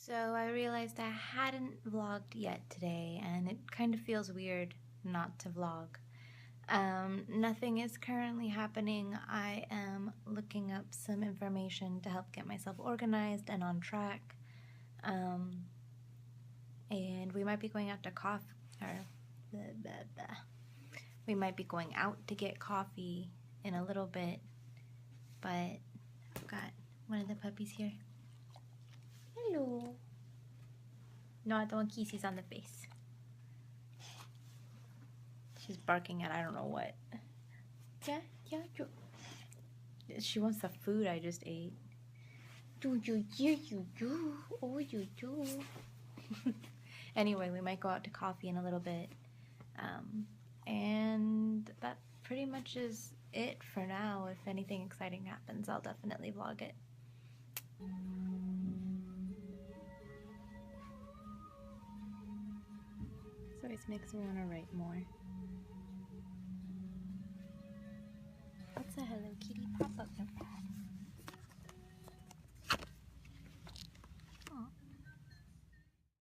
So I realized I hadn't vlogged yet today, and it kind of feels weird not to vlog. Nothing is currently happening. I am looking up some information to help get myself organized and on track. And we might be going out to we might be going out to get coffee in a little bit, but I've got one of the puppies here. Hello. No, I don't want kisses on the face. She's barking at I don't know what. Yeah. She wants the food I just ate. Oh, you do. Anyway, we might go out to coffee in a little bit. And that pretty much is it for now. If anything exciting happens, I'll definitely vlog it. This always makes me want to write more.